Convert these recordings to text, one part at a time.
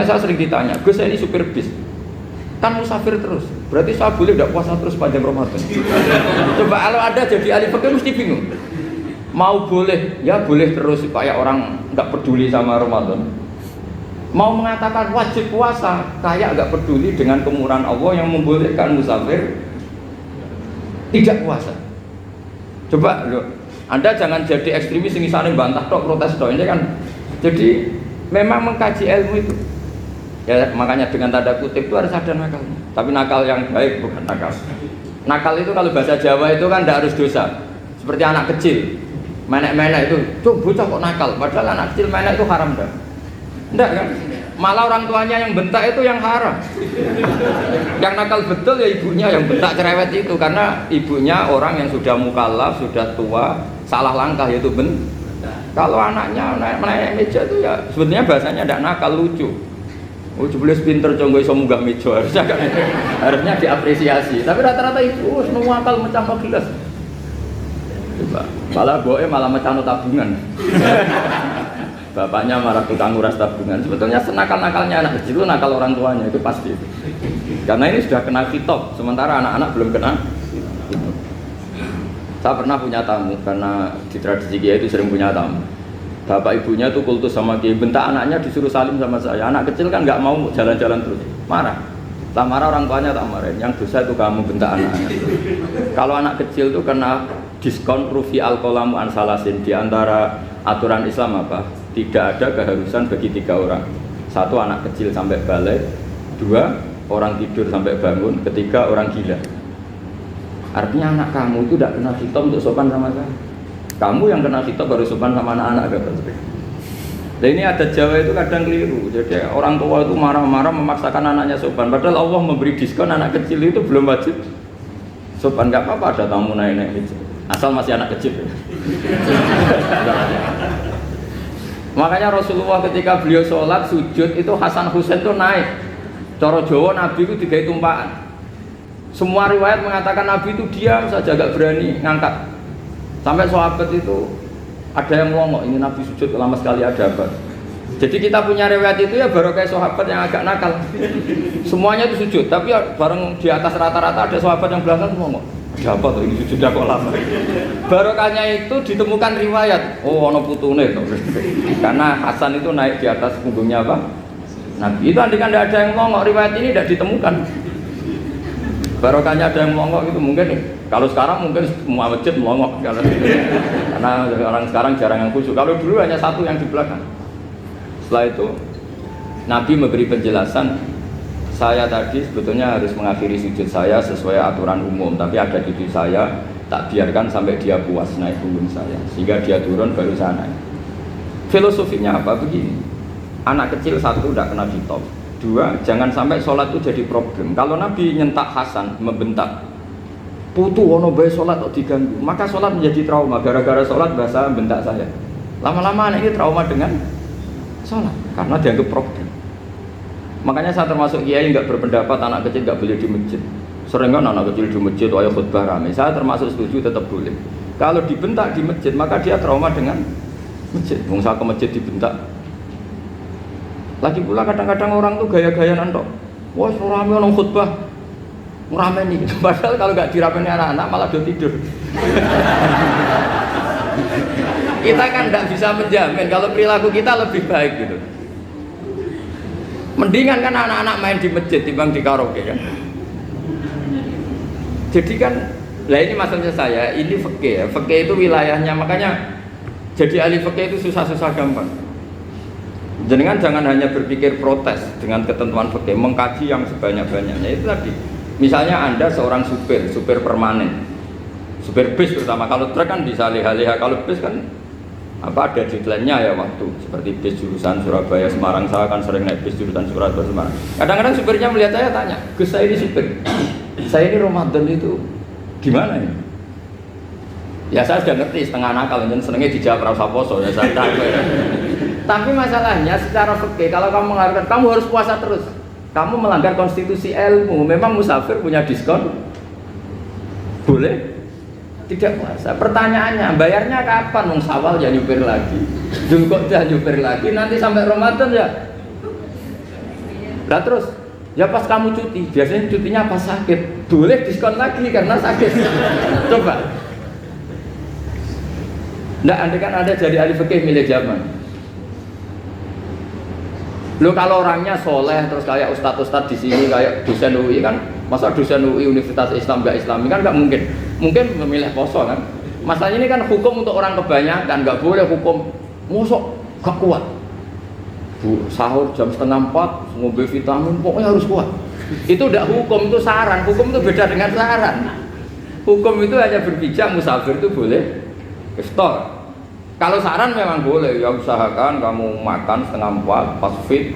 saya sering ditanya, Gus saya ini supir bis, kan musafir terus, berarti saya boleh tidak puasa terus panjang Ramadan? Coba kalau ada jadi ahli fikih mesti bingung. Mau boleh, ya boleh terus supaya orang nggak peduli sama Ramadan. Mau mengatakan wajib puasa, kayak nggak peduli dengan kemurahan Allah yang membolehkan musafir tidak puasa. Coba loh, Anda jangan jadi ekstremis yang misalnya bantah tok, protes tok, ini kan. Jadi memang mengkaji ilmu itu. Ya makanya dengan tanda kutip itu harus ada nakalnya. Tapi nakal yang baik bukan nakal. Nakal itu kalau bahasa Jawa itu kan tidak harus dosa. Seperti anak kecil, menek-menek itu, tuh bocah kok nakal. Padahal anak kecil menek itu haram dah. Enggak kan? Malah orang tuanya yang bentak itu yang haram. Yang nakal betul ya ibunya yang bentak cerewet itu, karena ibunya orang yang sudah mukallaf, sudah tua, salah langkah yaitu Kalau anaknya naik meja itu ya sebetulnya bahasanya tidak nakal, lucu. Oh jebles pinter conggo iso munggah meja, harusnya diapresiasi. Tapi rata-rata itu semua akal mecah gelas. Coba, malah boe malah mecah tabungan. Bapaknya marah tukang nguras tabungan. Sebetulnya senakal-nakalnya anak kecil itu nakal orang tuanya, itu pasti. Karena ini sudah kena kitab, sementara anak-anak belum kena. Saya pernah punya tamu, karena di tradisi Kiai itu sering punya tamu. Bapak ibunya itu kultus sama Kiai, bentak anaknya disuruh salim sama saya. Anak kecil kan nggak mau jalan-jalan terus, marah. Tak marah orang tuanya tak marahin. Yang dosa itu kamu bentak anaknya. Kalau anak kecil itu kena diskon rufi al-qalamu an salasin. Di antara aturan Islam apa? Tidak ada keharusan bagi 3 orang. 1 anak kecil sampai balik, 2 orang tidur sampai bangun, 3 orang gila. Artinya anak kamu itu tidak kena khitab untuk sopan sama saya. Kamu yang kena khitab baru sopan sama anak-anak agak berbeda. Nah ini ada Jawa itu kadang keliru. Jadi orang tua itu marah-marah memaksakan anaknya sopan. Padahal Allah memberi diskon anak kecil itu belum wajib sopan. Gak apa-apa ada tamu naik-naik gitu. Asal masih anak kecil. Makanya Rasulullah ketika beliau sholat sujud itu Hasan Husain itu naik. Cara Jawa Nabi itu 3 tumpahan. Semua riwayat mengatakan Nabi itu diam saja, gak berani ngangkat. Sampai sahabat itu ada yang melongok, ini Nabi sujud lama sekali ada apa? Jadi kita punya riwayat itu ya baru kayak sahabat yang agak nakal. Semuanya itu sujud, tapi bareng di atas rata-rata ada sahabat yang belakang melongok. Ada apa tuh ini sujud kok lama? Barokahnya itu ditemukan riwayat. Oh, ono putune tuh. Karena Hasan itu naik di atas punggungnya apa? Nabi. Itu andikan tidak ada yang melongok, riwayat ini tidak ditemukan. Barokahnya ada yang melongok itu mungkin kalau sekarang mungkin semua masjid melongok karena orang sekarang jarang yang khusyuk. Kalau dulu hanya 1 yang di belakang. Setelah itu Nabi memberi penjelasan, saya tadi sebetulnya harus mengakhiri sujud saya sesuai aturan umum, tapi ada cucu saya tak biarkan sampai dia puas naik punggung saya sehingga dia turun baru saya naik. Filosofinya apa? Begini, anak kecil 1 tidak kena ditop, 2 jangan sampai sholat itu jadi problem. Kalau Nabi nyentak Hasan, membentak putu ono bae sholat kok diganggu, maka sholat menjadi trauma. Gara-gara sholat bahasa bentak saya. Lama-lama anak ini trauma dengan sholat karena dianggap problem. Makanya saya termasuk kiai nggak berpendapat anak kecil nggak boleh di masjid. Sering kan anak kecil di masjid ayo khutbah rame. Saya termasuk setuju tetap boleh. Kalau dibentak di masjid maka dia trauma dengan masjid. Wong saya ke masjid dibentak. Lagi pula kadang-kadang orang tuh gaya-gayaan tok. Wah, rame orang khutbah. Ngerameni gitu. Padahal kalau nggak dirapeni anak-anak malah udah tidur. Kita kan nggak bisa menjamin kalau perilaku kita lebih baik gitu. Mendingan kan anak-anak main di masjid timbang di karaoke kan. Jadi kan, lah ini maksudnya saya, ini fikih ya. Fikih itu wilayahnya, makanya jadi ahli fikih itu susah-susah gampang. Jangan hanya berpikir protes dengan ketentuan fikih, mengkaji yang sebanyak-banyaknya. Itu tadi. Misalnya Anda seorang supir permanen, supir bis terutama. Kalau truk kan bisa leha-leha, kalau bis kan apa ada deadline-nya ya waktu. Seperti bis jurusan Surabaya Semarang, saya kan sering naik bis jurusan Surabaya Semarang. Kadang-kadang supirnya melihat saya tanya, Gus saya ini supir, saya ini Ramadan itu gimana ya? Ya saya sudah ngerti setengah nakal, dan senengnya dijawab rasa poso ya saya tahu ya. Tapi masalahnya secara fikih kalau kamu mengharapkan kamu harus puasa terus. Kamu melanggar konstitusi ilmu. Memang musafir punya diskon? Boleh? Tidak puasa. Pertanyaannya, bayarnya kapan? Wong Syawal ya nyupir lagi, Dzulqa'dah nyupir lagi, nanti sampai Ramadan ya Lah terus ya pas kamu cuti, biasanya cutinya pas sakit, boleh diskon lagi karena sakit. Coba. Nggak, andai kan ada jadi ahli fikih milik zaman. Lo kalau orangnya soleh terus kayak ustadz-ustadz di sini kayak dosen UI kan, masa dosen UI Universitas Islam nggak Islami kan nggak mungkin. Mungkin memilih poso kan. Masalahnya ini kan hukum untuk orang kebanyakan, nggak boleh hukum mosok gak kuat. Bu, sahur jam 3:30 ngombe vitamin pokoknya harus kuat. Itu tidak hukum, itu saran. Hukum itu beda dengan saran. Hukum itu hanya berpijak musafir itu boleh iftar. Kalau saran memang boleh, ya usahakan kamu makan 3:30 pas fit,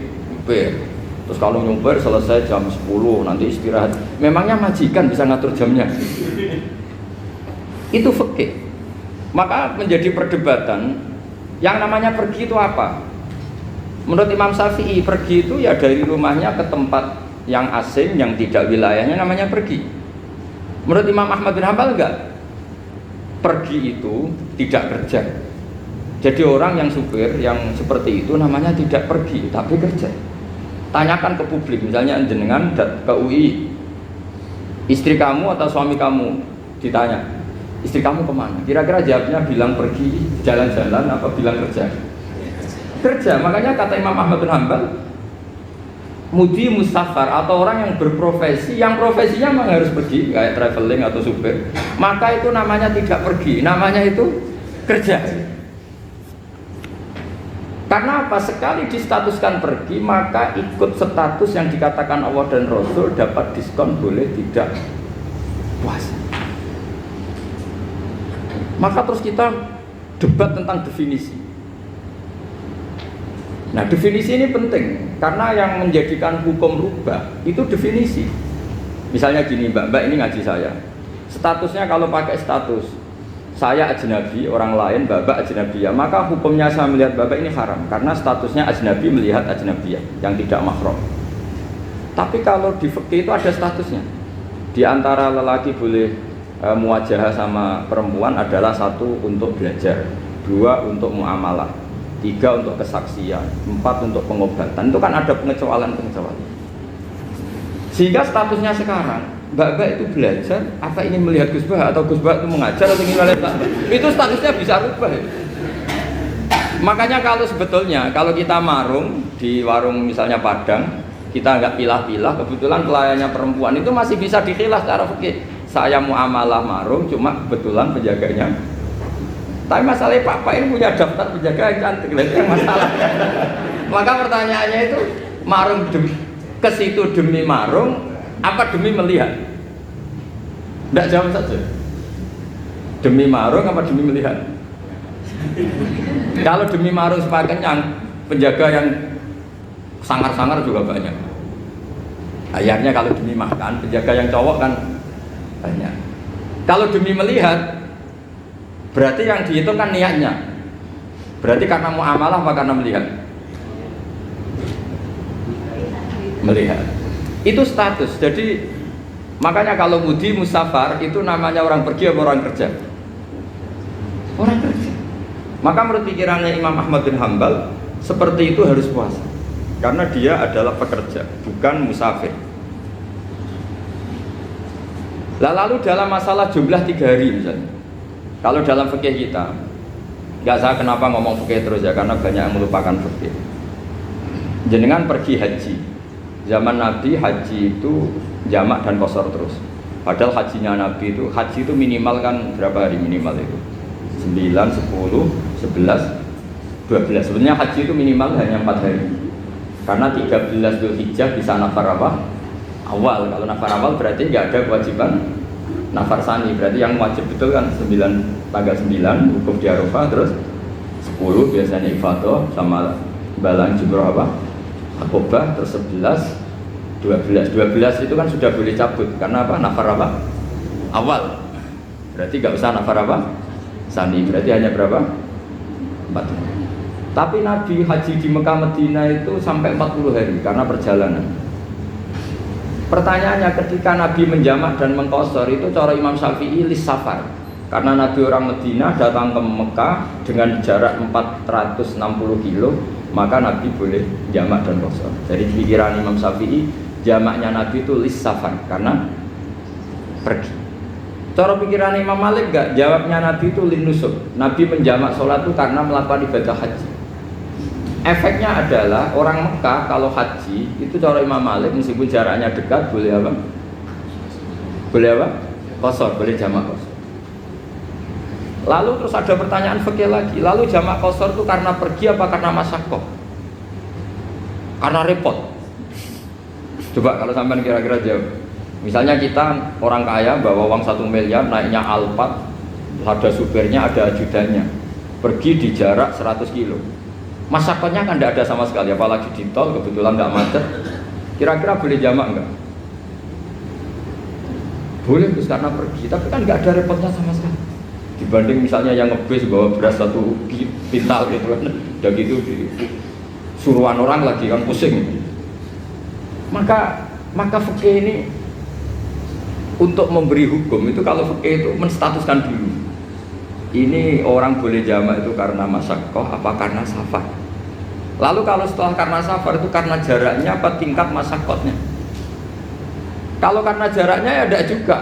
terus kalau nyumpir selesai jam 10 nanti istirahat. Memangnya majikan bisa ngatur jamnya? Itu fikih. Maka menjadi perdebatan yang namanya pergi itu apa? Menurut Imam Syafi'i, pergi itu ya dari rumahnya ke tempat yang asing yang tidak wilayahnya namanya pergi. Menurut Imam Ahmad bin Hanbal enggak. Pergi itu tidak kerja. Jadi orang yang supir yang seperti itu namanya tidak pergi tapi kerja. Tanyakan ke publik, misalnya jenengan ke UI, istri kamu atau suami kamu ditanya, istri kamu kemana? Kira-kira jawabnya bilang pergi jalan-jalan apa bilang kerja? Kerja. Makanya kata Imam Ahmad bin Hanbal, mudi musafar atau orang yang berprofesi, yang profesinya memang harus pergi kayak traveling atau supir, maka itu namanya tidak pergi, namanya itu kerja. Karena apa? Sekali distatuskan pergi, maka ikut status yang dikatakan Allah dan Rasul, dapat diskon, boleh tidak puasa. Maka terus kita debat tentang definisi. Nah, definisi ini penting karena yang menjadikan hukum rubah itu definisi. Misalnya gini, mbak ini ngaji saya, statusnya kalau pakai status saya ajnabi, orang lain babak ajnabiyah, maka hukumnya saya melihat babak ini haram karena statusnya ajnabi melihat ajnabiyah yang tidak mahram. Tapi kalau di fikih itu ada statusnya. Di antara lelaki boleh muwajahah sama perempuan adalah 1 untuk belajar, 2 untuk muamalah, 3 untuk kesaksian, 4 untuk pengobatan. Itu kan ada pengecualian-pengecualian. Sehingga statusnya sekarang Mbak itu belajar, apa ingin melihat Gus Bah atau Gus Bah itu mengajar atau ingin melihat Mbak? Itu statusnya bisa rubah. Makanya kalau sebetulnya kalau kita marung di warung misalnya Padang, kita nggak pilah-pilah, kebetulan pelayannya perempuan itu masih bisa dikhilah secara fikih. Saya muamalah marung, cuma kebetulan penjaganya. Tapi masalahnya Pak ini punya daftar penjaga yang cantik, itu yang masalah. Maka pertanyaannya itu marung ke situ demi marung apa demi melihat? Tidak jawab saja. Demi marung apa demi melihat? Kalau demi marung supaya kenyang, penjaga yang sangar-sangar juga banyak. Akhirnya kalau demi makan, penjaga yang cowok kan banyak. Kalau demi melihat, berarti yang dihitung kan niatnya. Berarti karena muamalah apa karena melihat? Melihat. Itu status. Jadi makanya kalau mudi musafar itu namanya orang pergi atau orang kerja? Orang kerja. Maka menurut pikirannya Imam Ahmad bin Hanbal seperti itu harus puasa karena dia adalah pekerja, bukan musafir. Lalu dalam masalah jumlah 3 hari misalnya, kalau dalam fikih kita, nggak saya kenapa ngomong fikih terus ya, karena banyak yang melupakan fikih. Jenengan pergi haji, zaman Nabi haji itu jamak dan qashar terus. Padahal hajinya Nabi itu, haji itu minimal kan berapa hari minimal itu? 9, 10, 11, 12. Sebenarnya haji itu minimal hanya 4 hari. Karena 13 Dzulhijjah bisa nafar apa? Awal. Kalau nafar awal berarti nggak ada kewajiban nafar sani. Berarti yang wajib betul kan tanggal 9 wukuf di Arafah, terus 10 biasanya ifadah sama balang jumroh apa? Akobah, terus 11, 12 itu kan sudah boleh cabut karena apa? Nafar apa? Awal. Berarti nggak usah nafar apa? Sani. Berarti hanya berapa? 4 hari. Tapi Nabi haji di Mekah Medina itu sampai 40 hari karena perjalanan. Pertanyaannya, ketika Nabi menjamak dan mengqashar itu cara Imam Syafi'i lis safar, Karena Nabi orang Medina datang ke Mekah dengan jarak 460 kilo, maka Nabi boleh jamak dan qasar. Jadi pikiran Imam Syafi'i, jamaknya Nabi itu lis safar karena pergi. Cara pikiran Imam Malik enggak, jawabnya Nabi itu lin nusuk. Nabi menjamak sholat itu karena melakukan ibadah haji. Efeknya adalah orang Mekah kalau haji itu cara Imam Malik meskipun jaraknya dekat boleh apa? Boleh apa? Qasar, boleh jamak qasar. Lalu terus ada pertanyaan fikih lagi. Lalu jamak qasar itu karena pergi apa karena masyaqqah? Karena repot. Coba kalau sampean kira-kira jawab. Misalnya kita orang kaya bawa uang 1 miliar naiknya Alphard, ada supirnya, ada ajudannya, pergi di jarak 100 kilo. Masyaqqahnya kan tidak ada sama sekali, apalagi di tol kebetulan nggak macet. Kira-kira boleh jamak nggak? Boleh terus karena pergi, tapi kan nggak ada repotnya sama sekali. Dibanding misalnya yang ngebis bawa beras 1 pintal gitu kan, udah gitu suruhan orang lagi kan pusing. Maka fikih ini untuk memberi hukum itu kalau fikih itu menstatuskan dulu. Ini orang boleh jamak itu karena masyaqqah apa karena safar. Lalu kalau setelah karena safar itu karena jaraknya apa tingkat masyaqqahnya. Kalau karena jaraknya ya tidak juga.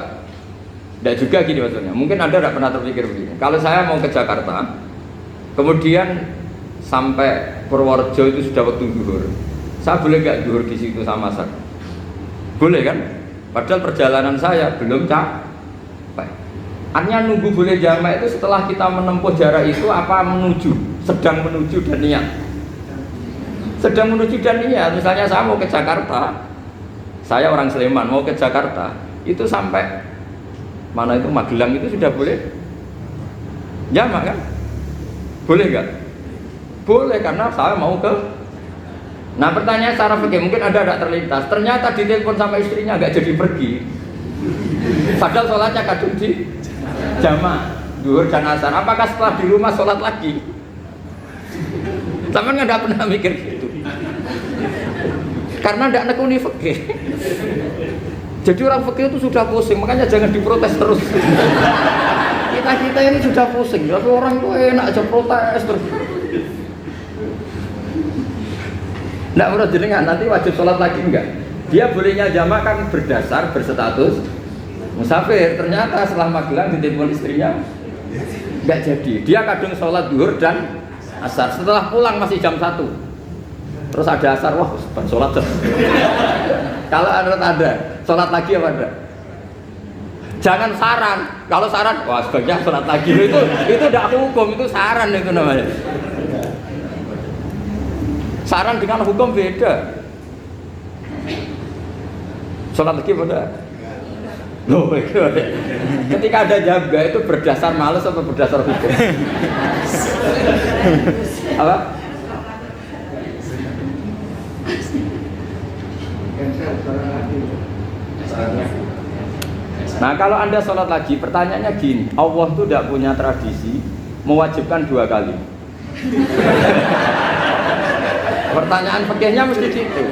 Tidak juga gini maksudnya. Mungkin Anda tidak pernah terpikir begini. Kalau saya mau ke Jakarta, kemudian sampai Purworejo itu sudah waktu zuhur. Saya boleh nggak zuhur di situ sama asar? Boleh kan? Padahal perjalanan saya belum capek. Artinya nunggu boleh jamak itu setelah kita menempuh jarak itu apa menuju, sedang menuju dan niat. Sedang menuju dan niat. Misalnya saya mau ke Jakarta, saya orang Sleman mau ke Jakarta, itu sampai mana itu Magelang itu sudah boleh jamak kan? Boleh nggak? Boleh karena saya mau ke. Nah pertanyaan secara fikih mungkin ada tidak terlintas. Ternyata ditelepon sama istrinya nggak jadi pergi. Padahal sholatnya kadung di jamak zuhur dan asar. Apakah setelah di rumah sholat lagi? Sama nggak pernah mikir gitu. Karena tidak nekuni fikih. Jadi orang fikih itu sudah pusing, makanya jangan diprotes terus. Kita ini sudah pusing, tapi orang itu enak aja protes terus. Tidak menurut jenengan nanti wajib sholat lagi enggak? Dia bolehnya jamak kan berdasar berstatus musafir. Ternyata setelah Magelang ditelepon istrinya enggak jadi. Dia kadung sholat zuhur dan asar. Setelah pulang masih jam 1. Terus ada asar, wah sholat. Kalau ada sholat lagi apa ada? Jangan saran. Kalau saran, wah sebaiknya sholat lagi. Itu tidak hukum, itu saran itu namanya. Saran dengan hukum beda. Sholat lagi pada. Loh, ketika ada jaga itu berdasar malas atau berdasar hukum? Apa? Nah kalau Anda sholat lagi, pertanyaannya gini, Allah itu tidak punya tradisi mewajibkan 2 kali. Pertanyaan fikihnya mesti gitu.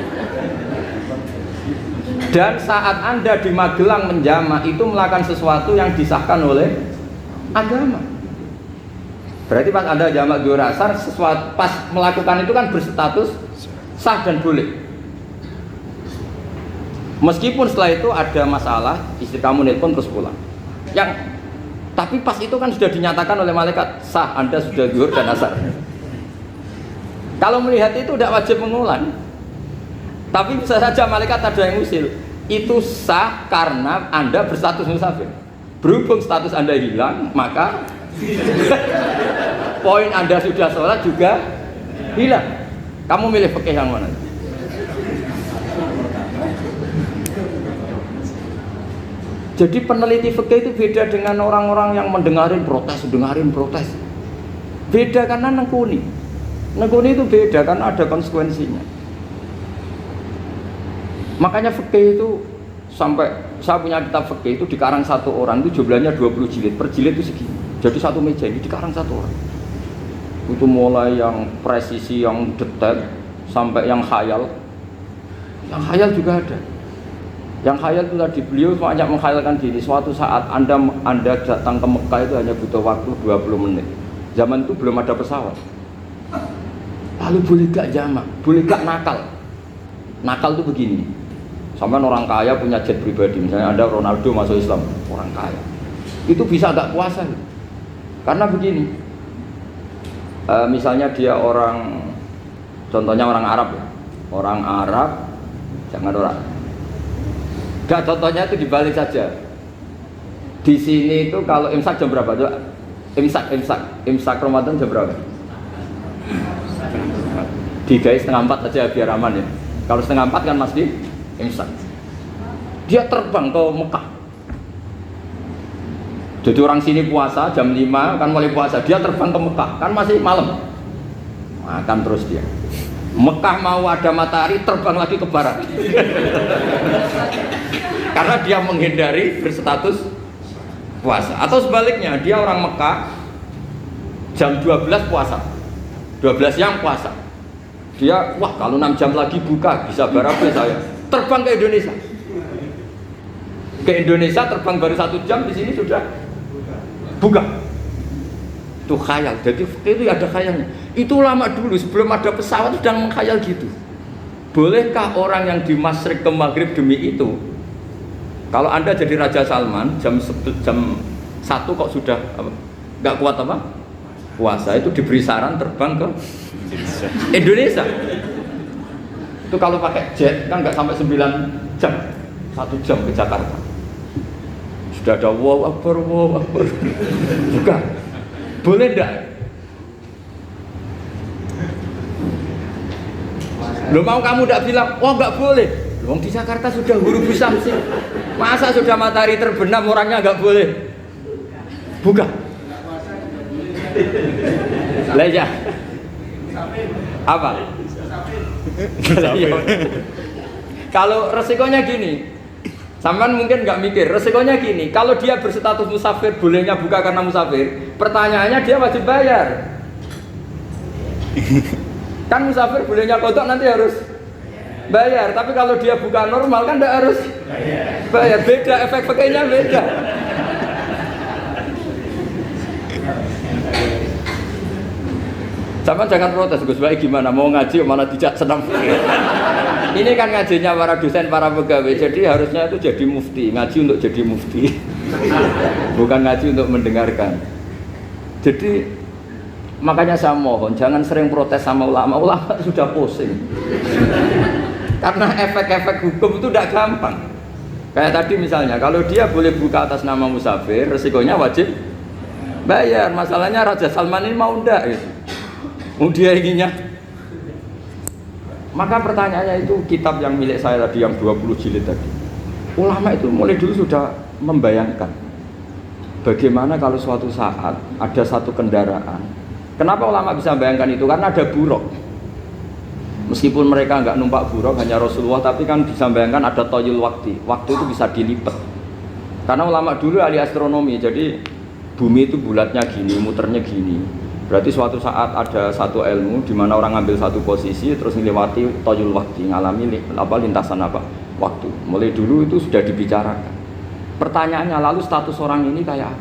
Dan saat Anda di Magelang menjamak itu melakukan sesuatu yang disahkan oleh agama. Berarti pas Anda jamak zuhur asar, sesuatu pas melakukan itu kan berstatus sah dan boleh. Meskipun setelah itu ada masalah, istri kamu nelpon terus pulang. Tapi pas itu kan sudah dinyatakan oleh malaikat sah, Anda sudah zuhur dan asar. Kalau melihat itu tidak wajib mengulang. Tapi bisa saja malaikat ada yang usil. Itu sah karena Anda berstatus musafir. Berhubung status Anda hilang, maka poin Anda sudah sholat juga hilang. Kamu milih fikih yang mana? Jadi peneliti fikih itu beda dengan orang-orang yang dengarin protes. Beda karena nengkuni. Nengkuni itu beda karena ada konsekuensinya. Makanya fikih itu sampai saya punya kitab fikih itu dikarang 1 orang itu jumlahnya 20 jilid. Per jilid itu segini. Jadi 1 meja ini dikarang 1 orang. Itu mulai yang presisi, yang detail sampai yang khayal. Yang khayal juga ada. Yang khayal itu tadi, beliau banyak mengkhayalkan gini, suatu saat anda datang ke Mekah itu hanya butuh waktu 20 menit. Zaman itu belum ada pesawat. Lalu boleh gak jamak, boleh gak nakal. Nakal itu begini, sampai orang kaya punya jet pribadi, misalnya ada Ronaldo masuk Islam, orang kaya itu bisa gak puasa. Karena begini, misalnya dia orang, contohnya orang Arab ya, orang Arab, jangan orang. Gak, contohnya itu dibalik saja. Di sini itu kalau imsak jam berapa? Imsak Ramadan jam berapa? 3:30 aja biar aman ya. Kalau 3:30 kan masih imsak. Dia terbang ke Mekah. Jadi orang sini puasa jam 5 kan mulai puasa, dia terbang ke Mekah kan masih malam. Makan terus dia. Mekah mau ada matahari, terbang lagi ke barat. Karena dia menghindari berstatus puasa. Atau sebaliknya, dia orang Mekah jam 12 puasa, 12 siang puasa. Dia, wah kalau 6 jam lagi buka, bisa barabe saya. Terbang ke Indonesia. Ke Indonesia terbang baru 1 jam, di sini sudah buka. Itu khayal, jadi itu ada khayalnya. Itu lama dulu, sebelum ada pesawat sedang mengkhayal gitu. Bolehkah orang yang di Masyriq ke Maghrib demi itu? Kalau anda jadi Raja Salman jam 1 kok sudah nggak kuat apa? Puasa, itu diberi saran terbang ke Indonesia. Itu kalau pakai jet kan nggak sampai 9 jam, 1 jam ke Jakarta. Sudah ada wow akbar. Bukan. Boleh enggak? Lo mau kamu enggak bilang, oh enggak boleh. Wong di Jakarta sudah huruf samsi. Masa sudah matahari terbenam orangnya enggak boleh? Buka. Lah ya. Apa? Kalau resikonya gini, sampean mungkin nggak mikir, resikonya gini, kalau dia berstatus musafir, bolehnya buka karena musafir, pertanyaannya dia wajib bayar. Kan musafir bolehnya kodok nanti harus bayar, tapi kalau dia buka normal kan tidak harus bayar, beda, efek-efeknya beda. Sama jangan protes, Gus Baik gimana, mau ngaji mana tidak senang. Ini kan ngajinya para dosen, para pegawai, jadi harusnya itu jadi mufti, ngaji untuk jadi mufti, bukan ngaji untuk mendengarkan. Jadi makanya saya mohon jangan sering protes sama ulama sudah pusing. Karena efek-efek hukum itu tidak gampang. Kayak tadi misalnya, kalau dia boleh buka atas nama musafir, resikonya wajib bayar. Masalahnya Raja Salman ini mau ndak gitu. Dia inginnya. Maka pertanyaannya itu kitab yang milik saya tadi yang 20 jilid tadi. Ulama itu mulai dulu sudah membayangkan bagaimana kalau suatu saat ada satu kendaraan. Kenapa ulama bisa membayangkan itu? Karena ada buruk. Meskipun mereka nggak numpak buruk, hanya Rasulullah, tapi kan bisa membayangkan ada toyul waktu. Waktu itu bisa dilipat. Karena ulama dulu ahli astronomi, jadi bumi itu bulatnya gini, muternya gini. Berarti suatu saat ada satu ilmu di mana orang ngambil satu posisi terus melewati toyul waktu, ngalami lintasan waktu. Mulai dulu itu sudah dibicarakan. Pertanyaannya lalu status orang ini kayak apa?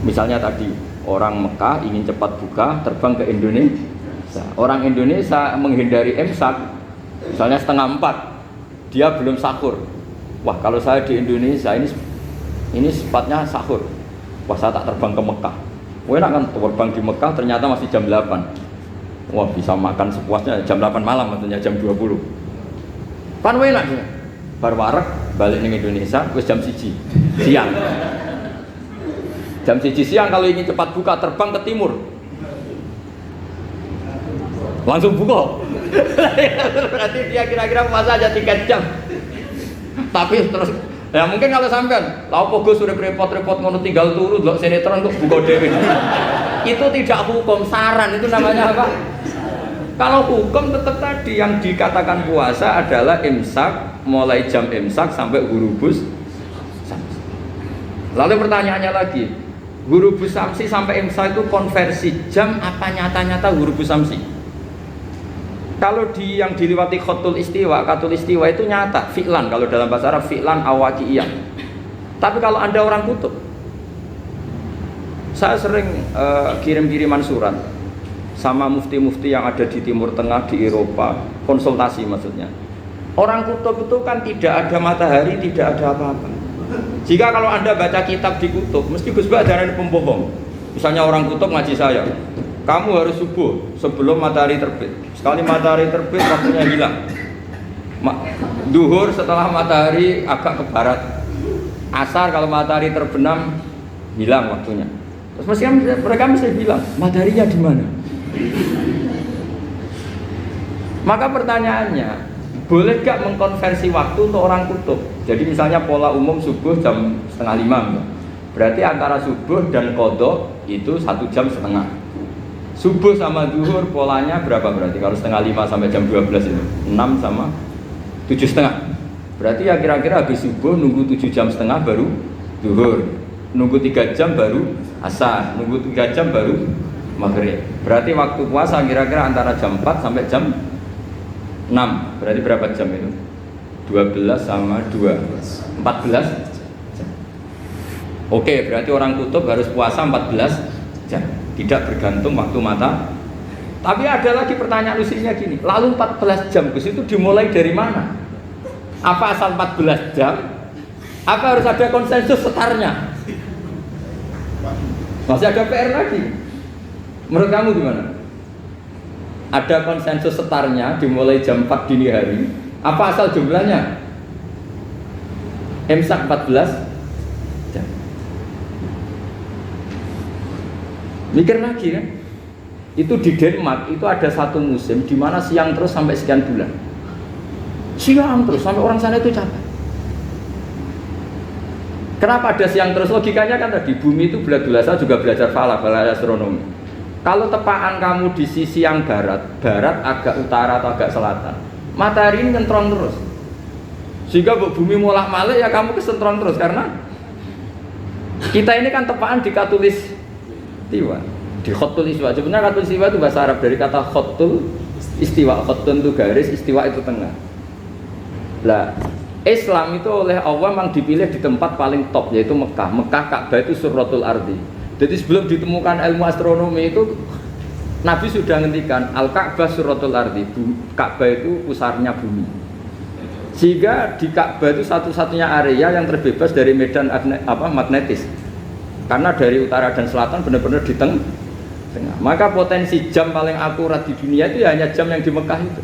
Misalnya tadi orang Mekah ingin cepat buka terbang ke Indonesia. Orang Indonesia menghindari imsak, misalnya 3:30, dia belum sahur. Wah kalau saya di Indonesia ini sepatnya sahur. Wah saya tak terbang ke Mekah. Enak kan terbang di Mekah ternyata masih jam 8. Wah bisa makan sepuasnya jam 8 malam maksudnya jam 20. Kan enak ya. Bar wareg balik ke Indonesia wis jam 1 siang. Jam 1 siang kalau ingin cepat buka terbang ke timur. Langsung buka. Berarti dia kira-kira puasa aja 3 jam. Tapi terus ya mungkin kalau sampean, lah opo Gus urip repot-repot ngono tinggal turu ndelok sinetron kok buka dhewe. Itu tidak hukum, saran itu namanya apa? Kalau hukum tetap tadi yang dikatakan puasa adalah imsak, mulai jam imsak sampai hurubus samsi. Lalu pertanyaannya lagi, hurubus samsi sampai imsak itu konversi jam apa nyata-nyata hurubus samsi? Kalau yang diliwati khatul istiwa, katul istiwa itu nyata, fi'lan kalau dalam bahasa Arab fi'lan awaqi'iyah. Tapi kalau Anda orang kutub, saya sering kirim-kiriman surat sama mufti-mufti yang ada di Timur Tengah, di Eropa, konsultasi maksudnya. Orang kutub itu kan tidak ada matahari, tidak ada apa-apa. Jika kalau Anda baca kitab di kutub, mesti Gus Bak ajaran pembohong. Misalnya orang kutub ngaji saya, kamu harus subuh sebelum matahari terbit. Sekali matahari terbit, waktunya hilang. Duhur setelah matahari agak ke barat. Asar kalau matahari terbenam, hilang waktunya. Terus mereka mesti bilang, mataharinya di mana? Maka pertanyaannya, boleh gak mengkonversi waktu untuk orang kutub? Jadi misalnya pola umum subuh jam 4:30, berarti antara subuh dan qadha itu 1 jam setengah. Subuh sama duhur polanya berapa berarti? Kalau 4:30 sampai jam 12 itu 6 sama 7:30. Berarti ya kira-kira habis subuh nunggu 7 jam setengah baru duhur, nunggu 3 jam baru asar, nunggu 3 jam baru maghrib. Berarti waktu puasa kira-kira antara jam 4 sampai jam 6. Berarti berapa jam itu? 12 sama 2 14 jam. Oke, berarti orang kutub harus puasa 14 jam, tidak bergantung waktu mata. Tapi ada lagi pertanyaan lucunya gini, lalu 14 jam Gus itu dimulai dari mana? Apa asal 14 jam? Apa harus ada konsensus setarnya? Masih ada PR lagi. Menurut kamu gimana? Ada konsensus setarnya dimulai jam 4 dini hari. Apa asal jumlahnya? Imsak 14 jam. Mikir lagi kan? Itu di Denmark itu ada satu musim di mana siang terus sampai sekian bulan. Siang terus sampai orang sana itu capek. Kenapa ada siang terus? Logikanya kan tadi bumi itu saya juga belajar falak, belajar astronomi. Kalau tepaan kamu di sisi yang barat agak utara atau agak selatan, matahari ini nyentron terus. Sehingga bumi molak-malik ya kamu kesentron terus karena kita ini kan tepaan di katulis istiwa, di khotul istiwa. Sebenarnya katulis istiwa itu bahasa Arab dari kata khotul istiwa. Khotun itu garis, istiwa itu tengah. Lah, Islam itu oleh Allah memang dipilih di tempat paling top yaitu Mekah. Mekah Ka'bah itu surratul ardi. Jadi sebelum ditemukan ilmu astronomi itu Nabi sudah ngendikan Al-Ka'bah surratul ardi. Ka'bah itu pusarnya bumi. Sehingga di Ka'bah itu satu-satunya area yang terbebas dari medan magnetis. Karena dari utara dan selatan benar-benar di tengah. Maka potensi jam paling akurat di dunia itu ya hanya jam yang di Mekah itu.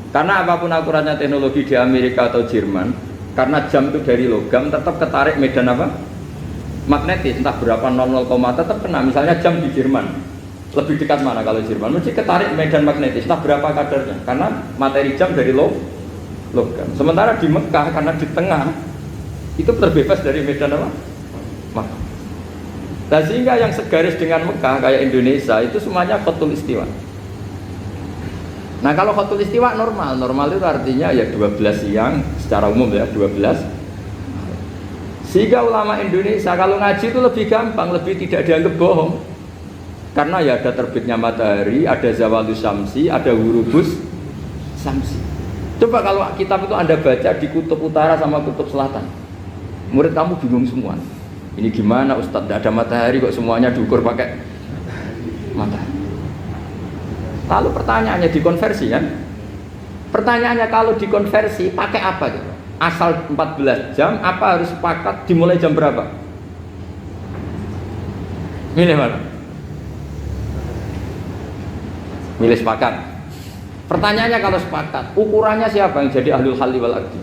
Karena apapun akuratnya teknologi di Amerika atau Jerman, karena jam itu dari logam tetap ketarik medan magnetis, entah berapa 00, tetap kena. Misalnya jam di Jerman lebih dekat mana kalau Jerman? Mesti ketarik medan magnetis, entah berapa kadarnya, karena materi jam dari logam. Sementara di Mekah karena di tengah itu terbebas dari medan magnetis. Nah, sehingga yang segaris dengan Mekah kayak Indonesia itu semuanya khotul istiwa. Nah kalau khotul istiwa normal itu artinya ya 12 siang secara umum ya 12. Sehingga ulama Indonesia kalau ngaji itu lebih gampang, lebih tidak dianggap bohong. Karena ya ada terbitnya matahari, ada zawalus syamsi, ada hurubus syamsi. Coba kalau kitab itu Anda baca di kutub utara sama kutub selatan, murid kamu bingung semua. Ini gimana Ustadz, tidak ada matahari kok semuanya diukur pakai matahari. Lalu pertanyaannya dikonversi kan? Pertanyaannya kalau dikonversi pakai apa gitu? Asal 14 jam, apa harus sepakat dimulai jam berapa? Milih mana? Milih sepakat. Pertanyaannya kalau sepakat, ukurannya siapa yang jadi ahlul halli wal aqdi?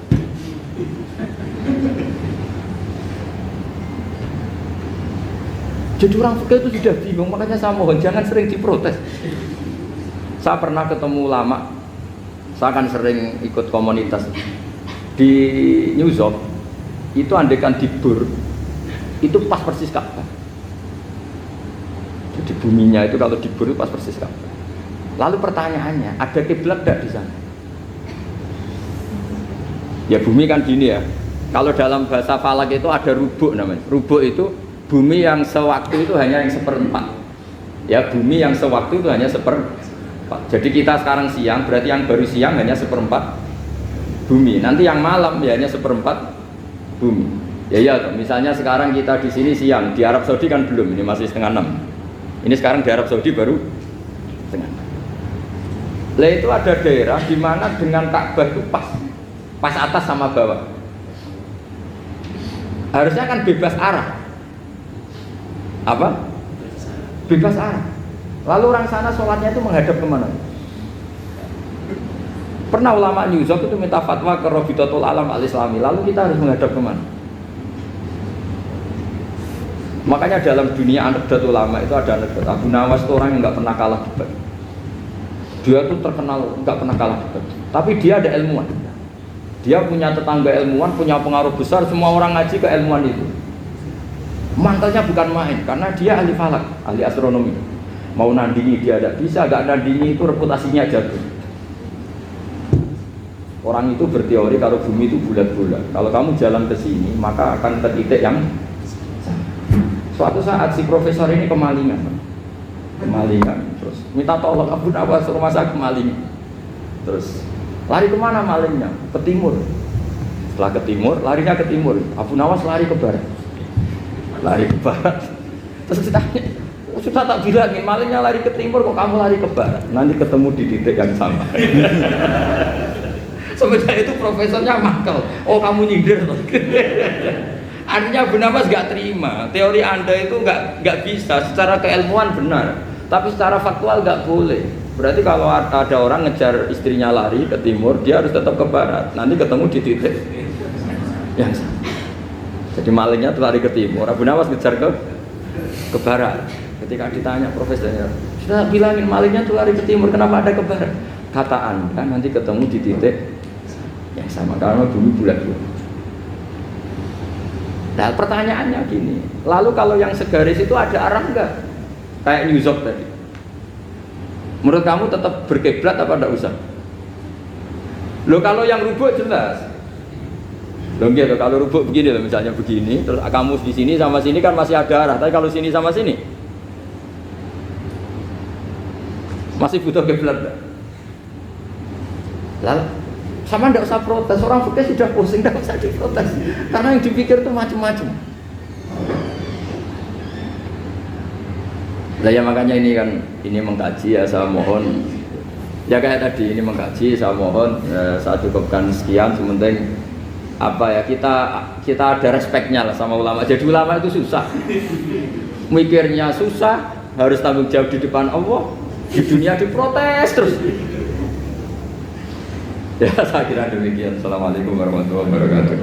Jadi orang fikih itu sudah bingung, makanya saya mohon jangan sering diprotes. Saya pernah ketemu ulama, saya kan sering ikut komunitas di New York, itu andekan di Bur, itu pas persis Ka'bah. Jadi buminya itu kalau di Bur itu pas persis Ka'bah. Lalu pertanyaannya, ada kiblat tidak di sana? Ya bumi kan gini ya, kalau dalam bahasa falak itu ada rubuk namanya. Rubuk itu bumi yang sewaktu itu hanya yang 1/4. Ya bumi yang sewaktu itu hanya 1/4. Jadi kita sekarang siang, berarti yang baru siang hanya 1/4 bumi. Nanti yang malam ya hanya 1/4 bumi. Ya, misalnya sekarang kita di sini siang, di Arab Saudi kan belum, ini masih 5:30. Ini sekarang di Arab Saudi baru 5:30. Lah itu ada daerah di mana dengan Ka'bah itu pas atas sama bawah. Harusnya kan bebas arah. Apa? Bebas arah. Lalu orang sana sholatnya itu menghadap kemana? Pernah ulama New York itu minta fatwa ke Rabitatul Alam Al-Islami. Lalu kita harus menghadap kemana? Makanya dalam dunia anekdot ulama itu ada anekdot Abu Nawas itu orang yang nggak pernah kalah debat. Dia tuh terkenal nggak pernah kalah debat. Tapi dia ada ilmuwan. Dia punya tetangga ilmuwan, punya pengaruh besar. Semua orang ngaji ke ilmuwan itu. Mantelnya bukan main, karena dia ahli falak, ahli astronomi. Mau nandingi dia tidak bisa, gak nandingi itu reputasinya jatuh. Orang itu berteori kalau bumi itu bulat-bulat. Kalau kamu jalan ke sini, maka akan ke titik yang sama. Suatu saat si profesor ini kemalingan, terus minta tolong Abu Nawas, rumah saya kemalingan. Terus lari kemana malingnya? Ke timur. Setelah ke timur, larinya ke timur. Abu Nawas lari ke barat. Terus ditanya, sudah tak bilangin malingnya lari ke timur, kok kamu lari ke barat? Nanti ketemu di titik yang sama. Sebenarnya itu profesornya makel. Oh, kamu nyindir. Artinya Abu Nawas gak terima. Teori Anda itu gak bisa. Secara keilmuan benar, tapi secara faktual gak boleh. Berarti kalau ada orang ngejar istrinya lari ke timur, dia harus tetap ke barat. Nanti ketemu di titik yang sama. Jadi malingnya tuh lari ke timur, Abu Nawas ngejar ke barat. Ketika ditanya profesornya, sudah bilangin malingnya tuh lari ke timur, kenapa ada ke barat? Kata Anda nanti ketemu di titik yang sama, karena bumi bulat-bulat. Nah pertanyaannya gini, lalu kalau yang segaris itu ada arah enggak? Kayak New York tadi. Menurut kamu tetap berkiblat apa enggak usah? Loh kalau yang rubuk jelas. Loh gitu, kalau rubuk begini loh, misalnya begini, terus kamu di sini sama sini kan masih ada arah, tapi kalau sini sama sini masih butuh kiblat enggak? Lalu sama enggak usah protes, orang fikih sudah pusing, enggak usah diprotes. Karena yang dipikir itu macam-macam. Lah ya makanya ini mengkaji ya, saya mohon ya kayak tadi ini mengkaji, saya mohon saya cukupkan sekian. Sementing apa ya, kita ada respeknya lah sama ulama. Jadi ulama itu susah, mikirnya susah, harus tanggung jawab di depan Allah, di dunia diprotes terus. Ya saya kira demikian. Assalamualaikum warahmatullahi wabarakatuh.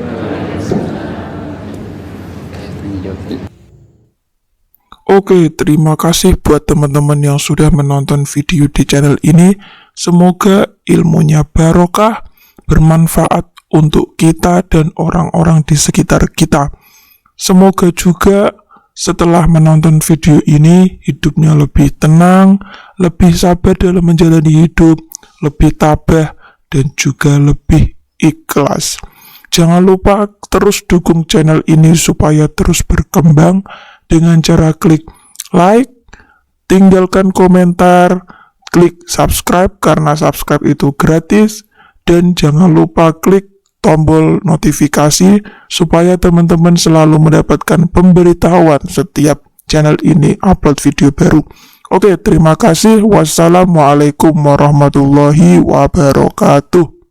Oke, terima kasih buat teman-teman yang sudah menonton video di channel ini. Semoga ilmunya barokah, bermanfaat untuk kita dan orang-orang di sekitar kita. Semoga juga setelah menonton video ini, hidupnya lebih tenang, lebih sabar dalam menjalani hidup, lebih tabah, dan juga lebih ikhlas. Jangan lupa terus dukung channel ini supaya terus berkembang dengan cara klik like, tinggalkan komentar, klik subscribe karena subscribe itu gratis, dan jangan lupa klik tombol notifikasi supaya teman-teman selalu mendapatkan pemberitahuan setiap channel ini upload video baru. Oke, terima kasih. Wassalamualaikum warahmatullahi wabarakatuh.